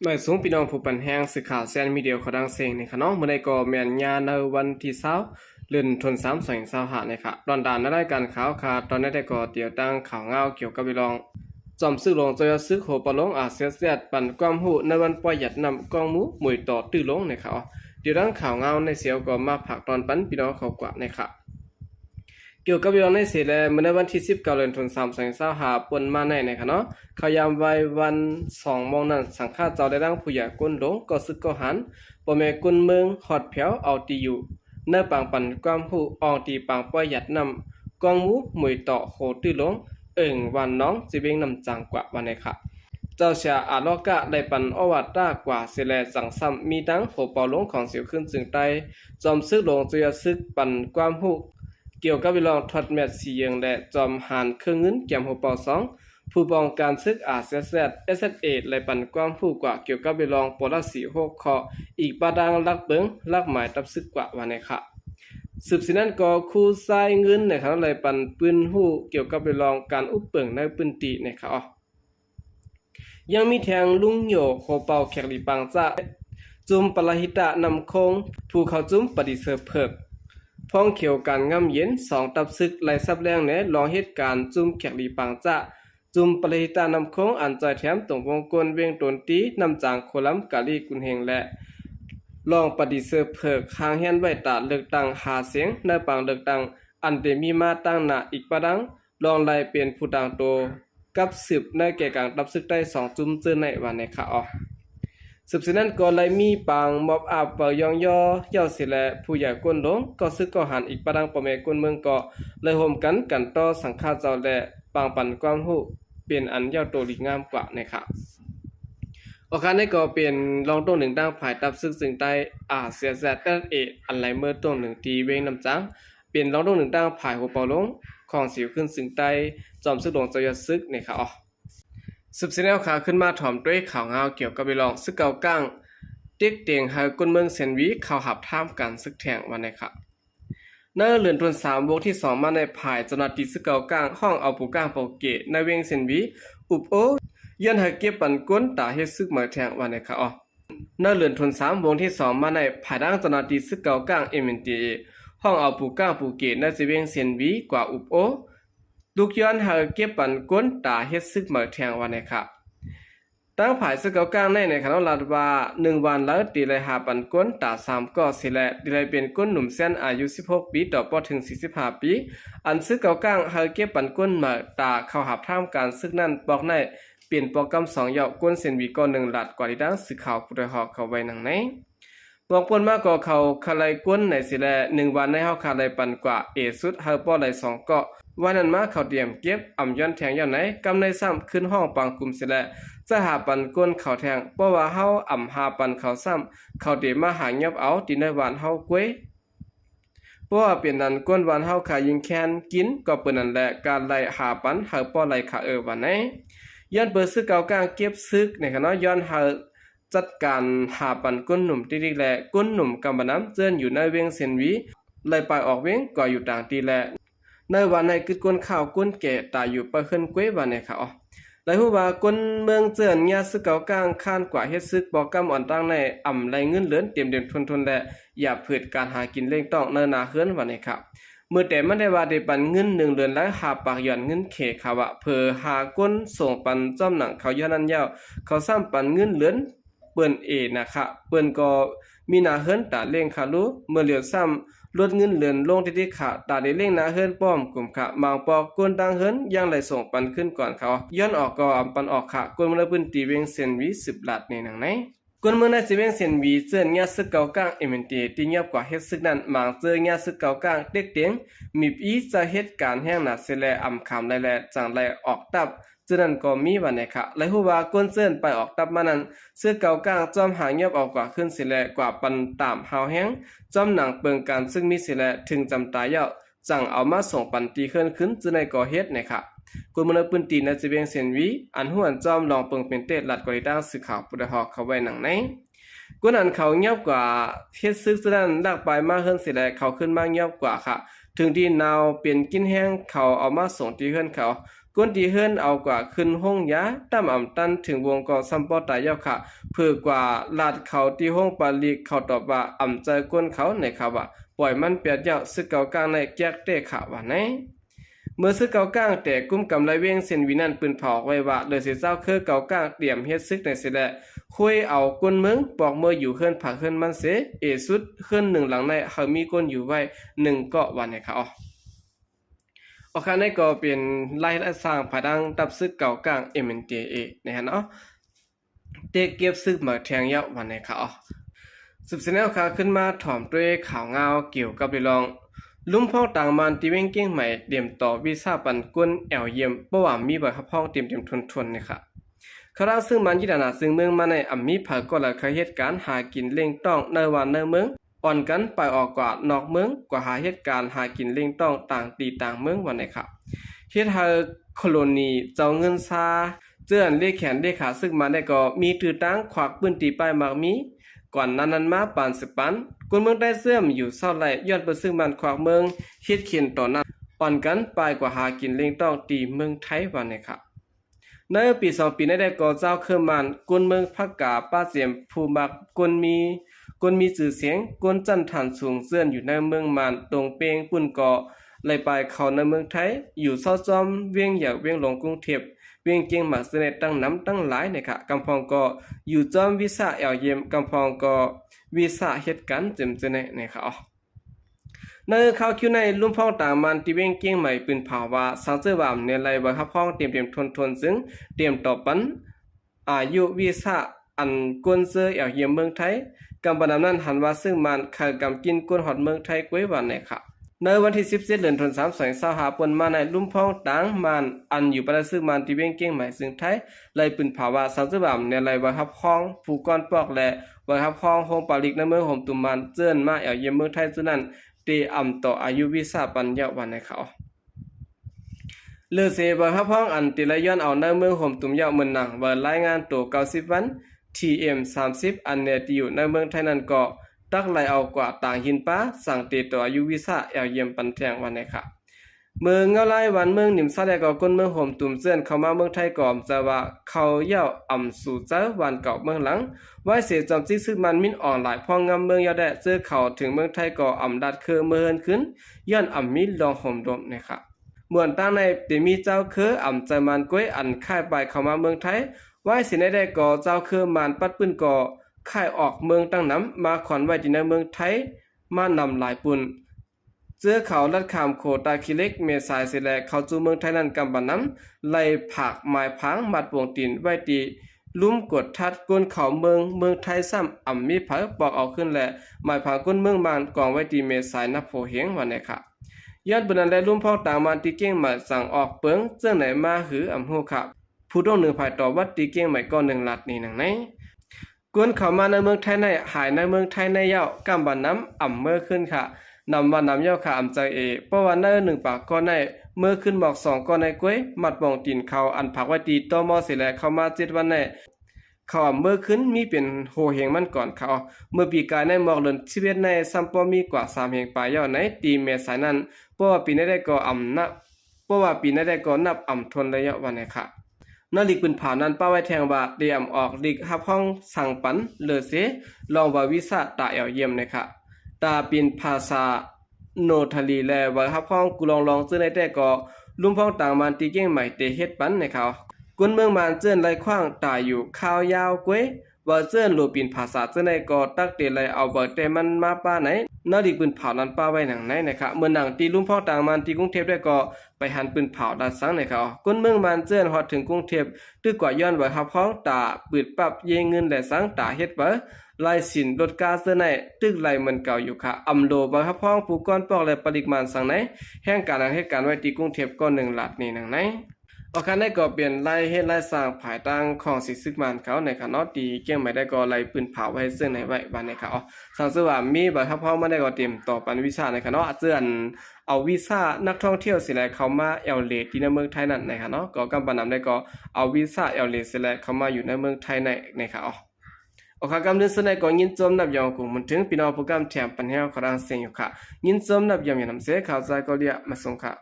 หน่วยสูงพี่น้องผู้ปันแห้งสื่อข่าวแซนมีเดียวเขาดังเสียงในขะน้องเมื่อใดก็แม่นยาในวันที่20เดือนธันวาคม2565นะครับตอนด่านในรายการข่าวค่ะตอนนี้ได้ก็เตียวตั้งข่าวเงาเกี่ยวกับวิลองจอมซื้อลงจะซื้อโหปลงอาเซียนปั่นความหูในวันประหยัดนำกองหมูมวยต่อตื้อลงนะครับเดี๋ยวดังข่าวเงาในเสียวก็มาผักตอนปันพี่น้องเขากว่านะครับเกี่ยวกับเรื่องในเสียแลเมื่อในวันที่19เดือนธันวาคม2565ปนมาในครับเนาะเขายามไว้วัน2 โมงนั้นสังฆาเจ้าได้ดังผู้ใหญ่ก้นหลงก็ซึกก็หันบ่แม่กุนเมืองฮอดแผวเอาตีอยู่เนื้อปังปันความผู้อองตีปังประหยัดนำกองหมูมวยต่อโหตื้อลงวันน้องสิเวงนำจังกว่าวันในค่ะเจ้าชาอาลอกะได้ปันอวัตตากว่าเสแลสังซ้ำมีดังโหเป่าลงของเสียวขึ้นจึงใต้จอมซึกลงเจียซึกปันความผู้เกี่ยวกับวิลองทอดแมทสีเยิงและจอมหานเครื่องเงินแกมหัวเป่า2ผู้บองการซึกอาเซียนSSA และปันความผู้กว่าเกี่ยวกับวิลองปอลสี6คออีกปาดังลักเบิงลักหมายตับซึกกว่าวันในค่ะสืบสินั้นก็คู่ทรายเงินนะครับเลยปันปืนหู้เกี่ยวกับวิลองการอุปเปิงในปืนตีนะครับยังมีแทงลุงโยโคเป่าแขกลีปังจ้าจุมปลาหิตะนำคงผู้เขาจุมปฏิเสธเพิกพ้องเขียวการง่ำเย็น2ตับซึกไหลซับแรงแหนรองเหตุการณ์จุมแขกลีปังจ้าจุมปลาหิตะนำคงอันจอยแถมตรงวงกลเวียงตนตีนำจางโคลัมกาลีกุนเฮงและลองปฏิเสธเพิกหางเฮียนไว้ตาเลือกตั้งหาเสียงในปังเลือกตั้งอันเดมีมาตั้งหน้าอีกประดังลองไล่เป็นผู้ต่างโตกับสืบในแก่การรับซึกได้2จุ่มเจอในวันในค่ะสืบสินั้นก็เลยมีปางมอบอาบเปยองย่อย่อสิแลผู้ใหญ่ก้นหลงก็ซึกก็หันอีกประดังปอแม่ก้นเมืองก็เลยโฮมกันต่อสังฆาเจ้าและปางปันความฮู้เป็นอันยาวโตลีงามกว่าในค่ะโอกาสนี้ก็เป็นรองต้นหนึ่งดังภายตับซึกซึ่งใต้อาเซียนเออันไหลเมื่อต้นหนึ่งตีเวงน้ำจังเป็นรองต้นหนึ่งดังภายหัวเปาลงของสิวขึ้นซึ่งใต้จอมซึกหลวงจอยซึกในค่ะสืบเสนอข่าวขึ้นมาถ่อมด้วยข่าวเงาเกี่ยวกับวิลองซึกเก่าก้างเด็กเตียงหายกุนเมืองเซนวีข่าวหับท่ามการซึกแทงวันในค่ะเนื้อเลือนทุน3 วงที่2มาในภายจนาติซึกเก่าก้างห้องเอาปูก้างเปาเกะในเวงเซนวีอุบโอยันหายเก็บปันก้นตาเฮ็ดซึกเหมือแทงวันในค่ะเนื้อเลือนทุน3 วงที่2มาในภายดังจนาติซึกเก่าก้างMNTAห้องเอาปูก้างปูเกะในเวงเซนวีกว่าอุบโอลูกย้อนหาเก็บปันก้นตาเฮ็ดซึกเหมือแทงวันในค่ะตั้งผายซึกเก่ากลางในคณะลาดว่า1 วันแล้วตีเลยหาปันก้นตา3ก็สิแลตีเลยเป็นก้นหนุ่มเส้นอายุ16 ปีต่อปถึง45 ปีอันซึกเก่ากลางหาเก็บปันก้นมาตาเข้าหับท่ามการซึกนั้นบอกในเปลี่ยนโปรแกรม2ยาวก้นเซนวีก็1หลัดกว่าที่ดังซึกข่าวผู้ใดฮอกเข้าไว้นังไหนบอกปนมากก็เขาคาไลก้นในสิแล1 วันในเฮาคาไลปันกว่าสุดเฮาป้อไหล2เกาะวันนั้นมาเขาเตรียมเก็บอ่ำย้อนแทงย้อนไหนกำในซ้ำขึ้นห้องปังกลุ่มสิแลจะหาปันก้นเขาแทงเพราะว่าเฮาอ่ำหาปันเขาซ้ำเขาเดมาหาเงียบเอาตีในวันเฮากวยเพราะว่าเป็นนั้นก้นวันเฮาขายิงแคนกินก็เปิ้นนั่นแหละการไล่หาปันหาป้อไล่ขาวันไหนย้อนเปิดซึกเก่ากลางเก็บซึกในคณะย้อนหาจัดการหาปันก้นหนุ่มตีดีแลก้นหนุ่มกำบน้ำเจิ้นอยู่ในเวียงเซนวีไล่ไปออกเวียงก็อยู่ต่างตีแลในวันในกึดก้นข้าวก้นแก่ตายอยู่ไปขึ้นกวยวันในค่ะหลายผู้ว่าก้นเมืองเจือนยาซึกเก่ากลางข้านกว่าเฮ็ดซึกบอกกำอ่อนตั้งในอ่ำไรเงินเหลือนเตรียมเด่นทนและอย่าเผิดการหากินเล่งต้องเนินนาเฮือนวันในค่ะเมื่อแต่มันได้ว่าได้ปันเงิน1 เดือนและหาปากหย่อนเงินเขขาวะเผอหาก้นส่งปันจ้อมหนังเขาย้อนนั้นยาวเขาซ้ำปันเงินเหลือนเปิ้นนะคะเปิ้นก็มีนาเฮือนตาเล่งค่ะรู้เมื่อเหลียวซ้ำลดเงินเหลือนลงที่ขาตาได้เล่งนาเฮิรนป้อมกลุ่มค่ะบางปอกกวนดังเฮิรนยังไหลส่งปันขึ้นก่อนเขาย้อนออกก็อำปันออกค่ะกวนเมื่อพื้นตีเวงเซนวี10 หลัดในหนังไหนกวนเมื่อในสิเวงเซนวีเจอญาซึกเก่ากลางMNTAที่เงียบกว่าเฮ็ดซึกนั้นบางเจอญาซึกเก่ากลางเด็กเตียงมีปีจะเหตุการณ์แห่งน่ะเสแลอำคำแลจังไหลออกตับฉะนั้นก็มีวันไหนค่ะและฮู้ว่าก้นเซินไปออกตับมานั้นเสื้อเก่ากลางจอมหางเงียบออกกว่าขึ้นสิแลกว่าปันตามหาวแห้งจอมหนังเปิงการซึ่งมีสิแลถึงจำตายเยาจังเอามาส่งปันตีขึ้นจึงในก่อเฮ็ดในค่ะกุมลปืนตีในสิเวียงเซนวีอันหัวจอมลองเปิงเป็นเตลัดกว่าด้านสื่อข่าวปุถฮอกเข้าไว้หนังไหนกุนันเขาเงียบกว่าเฮ็ดซึกฉะนั้นลากไปมาขึ้นสิแลเขาขึ้นมาเงียบกว่าค่ะถึงที่นาวเป็นกินแห้งเขาเอามาส่งตีขึ้นเขาก ก้นที่เฮิรนเอากว่าขึ้นห้องยาตั้มอ่ำตันถึงวงกอซัมปอตายยาวค่ะเพื่อกว่าลาดเขาที่ห้องปาลีเขาตอบว่าอ่ำใจก้นเขาในค่ะว่าปล่อยมันเปียดยาวซึกเก่ากลางในแก๊กเตะค่ะว่าไหนเมื่อซึกเก่ากลางแต่กุ้มกำไรเวียงเส้นวินันปืนเผาไว้ว่าเลยสิเจ้าคือเก่ากลางเตรียมเฮ็ดซึกในสิแลคุยเอาก้นมึงปอกเมื่ออยู่เฮิรนผักเฮิรนมันเสเอสุดเฮิรนหนึ่งหลังในเขามีก้นอยู่ไว้1เกาะวันในค่ะโอเคนี่ก็เป็นไล่และสร้างผาดังตับซึกเก่ากลาง MNDAA นะฮะเนาะเด็กเก็บซึกมาแทงยาววันไหนค่ะสืบเสนอข่าวขึ้นมาถ่อมด้วยข่าวเงาเกี่ยวกับเรื่องลุ่มพ้องต่างมันที่เว้งเก้งใหม่เตรียมต่อวีซ่าปันก้นแอวเยี่ยมเพราะว่ามีใบขับพ้องเตรียมทนนะคะเขาร่างซึ่งมันยิดานาซึ่งเมืองมาในอัมมีผาก็ละเคยเหตุการณ์หากินเล่งต้องในวันในเมืองอ่อนกันไปออกกว่านอกเมืองกว่าหาเหตุการณ์หากินเล่งต้องต่างตีต่างเมืองวันไหนครับเฮ็ดให้โคโลนีเจ้าเงินซาเจื้อนเลขแขนเลขาซึ่งมาได้ก็มีถือตั้งขวักปืนตีป้ายมากมีก่อนนั้นมาปาน10ปันคนเมืองได้เสื่อมอยู่เศร้าไหลย้อนไปซึ่งมันขวักเมืองเฮ็ดเขียนต่อนั้นอ่อนกันไปกว่าหากินเล่งต้องตีเมืองไทยวันไหนครับในปี2ปีได้ก่อเจ้าเครื่องมันกวนเมืองพักกาป้าเสียมภูมักกวนมีชื่อเสียงกวนจันฐานสูงเสื่อนอยู่ในเมืองมันตรงเปงปุ่นเกาะเลยไปเข้าในเมืองไทยอยู่เศร้าจอมเวียงอยากเวียงลงกรุงเทพเวียงเก่งมาเสน่ห์ตั้งน้ำตั้งหลายนะคะกำพองก็อยู่จอมวิสาแอวเยี่ยมกำพองก็วิสาเหตุการณ์เต็มๆนะคะในข่าวคิวในลุ่มพ้องต่างมันที่เวียงเก่งใหม่ปืนเผาว่าสังเจวามในไรบ่ครับพ้องเตรียมทนซึ่งเตรียมต่อปันอายุวิสาอันกวนเซอแอวเยี่ยมเมืองไทยกำปนนั้นหันว่าซึ่งมันขายกำกินกวนหอดเมืองไทยกวยวันไหนค่ะในวันที่17เดือนธันวาคม2565ปนมาในลุ่มพ้องต่างมันอันอยู่ประซึ่งมันที่เวียงเก่งใหม่ซึ่งไทยเลยปืนภาวะสังเจวามในไรบ่ครับพ้องผู้ก้อนปอกและบ่ครับพ้องโฮมปาลิกในเมืองโฮมตุมมันเจิ้นมาแอวเยี่ยมเมืองไทยซุนั้นตีอ่ำต่ออายุวิสาปัญญาวันในเขาเลือเสบครับพ้องอันติละย้อนเอาในเมืองห่มตุ่มยาวเมืองหนังเบอร์รายงานตัว90วัน TM30 อันเนติอยู่ในเมืองไทยนั้นก็ตักไหลเอากว่าต่างหินป้าสั่งตีต่ออายุวิสาแอวเยี่ยมปันแทงวันในค่ะเมืองเงาไล่วันเมืองนิมซาแดก็ก้นเมืองห่มตุ่มเสื่อนเข้ามาเมืองไทยก่อมจะว่าเขาเย่าอ่ำสู่เจ้าวันเก่าเมืองหลังไว้เสียจอมจิ้ซึ่งมันมินอ่อนหลายพองงำเมืองยาแดเจอเขาถึงเมืองไทยก่ออ่ำดัดคือเมืองขึ้นย้อนอ่ำมิลองห่มดมนะคะเหมือนตั้งในเตมีเจ้าคืออ่ำใจมันก้วยอันค่ายไปเข้ามาเมืองไทยไว้เสียได้ก่อเจ้าคือมันปัดปืนก่อค่ายออกเมืองตั้งน้ำมาขอนไว้ที่ในเมืองไทยมานำหลายปุ่นเจอเขาลัดขามโคตาคิเล็กเมสายเสแลเขาจูเมืองไทยนั้นกำบันน้ำไล่ผักหมายพังมัดวงตีนไว้ตีลุ่มกดทัดก้นเขาเมืองไทยซ้ำอ่ำมีเผาบอกเอาขึ้นแหละหมายพังก้นเมืองบานกองไว้ตีเมสายนับโผเหียงวันไหนค่ะย้อนบนนั้นและลุ่มพ้องต่างมันตีเก้งมาสั่งออกเปิงเจ้าไหนมาหืออ่ำหูค่ะผู้ต้องหนึ่งภายต่อวัดตีเก้งใหม่ก้อน1 ลัดนี่หนังไหนกวนเขามาในเมืองไทยในหายในเมืองไทยในเย้ากำบันน้ำอ่ำเมื่อขึ้นค่ะนำว่านำเย้าขาอำใจเพราะว่าใน1 ปากก้อนในเมื่อขึ้นบอก2ก้อนในกล้วยมัดบ่องตีนเขาอันผักไว้ตีต่อมอเสร็จแล้วเข้ามา7 วันในเขาเมื่อขึ้นมีเป็นโหเฮงมันก่อนเขาเมื่อปีกายในหมอกเลินชีวิตในซัมปอมีกว่า3 เฮงปลายย่อในตีเมษายนั้นเพราะว่าปีนี้ได้ก่ออ่ำนับเพราะว่าปีนี้ได้ก่อนับอ่ำทนระยะวันในค่ะนลิกปืนผ่านั้นป้าไว้แทงว่าเตรียมออกลิกฮับห้องสั่งปันเลอเสลองว่าวิสาตาแอวเยี่ยมนะคะตาปินภาษาโนทาลีและว่าฮับห้องกุลองซื้อในแต่ก็ลุ่มพ้องต่างมันตีเก้งใหม่เตเฮ็ดปันนะคะกวนเมืองมันเจิ้นไรขว้างตายอยู่ข้าวยาวกวยว่าเจิ้นโลปินภาษาเจ้าในก็ตักเตไรเอาเบิดแต่มันมาป้าไหนนลิกปืนเผานั้นป้าไว้หนังไหนนะคะเมื่อหนังตีลุ่มพ้องต่างมันตีกรุงเทพได้ก็ไปหันปืนเผาดัดสังนะคะกวนเมืองมันเจิ้นฮอดถึงกรุงเทพตึกกว่าย้อนไว้ฮับห้องตาปืดปรับเยเงินและสังตาเฮ็ดเบอลายสินลดกาเสื้อในตึกไหลเหมือนเก่าอยู่ค่ะอำโลบังคับห้องผู้ก้อนปอกและปริมาณสังไหนแห่งการเหตุการณ์ไว้ที่กรุงเทพก็1 ลัดนี่หนังไหนอาคารได้ก็เปลี่ยนไล่เฮ็ดไล่สร้างภายตั้งของสิซึกมันเขาในค่ะเนาะตีเกี่ยงไม่ได้ก็ไล่ปืนเผาไว้ซึ่งในไว้บ้านในค่ะสังสือว่ามีบังคับห้องมาได้ก็เตรียมต่อปันวิชาในค่ะเนาะเจือนเอาวีซ่านักท่องเที่ยวสิแลเข้ามาแอลเลที่ในเมืองไทยนั่นนะคะเนาะก็กำปานำได้ก็เอาวีซ่าแอลเลสิแลเข้ามาอยู่ในเมืองไทยในค่ะโอเคกำเนิดสนก็ยินจมนับยองกูมันถึงพี่น้องผู้กำแถมปัญหาขอรังเสียงอยู่ค่ะยินจมนับยองอย่างนำเสข่าวใจก็เรียกมาส่งค่ะ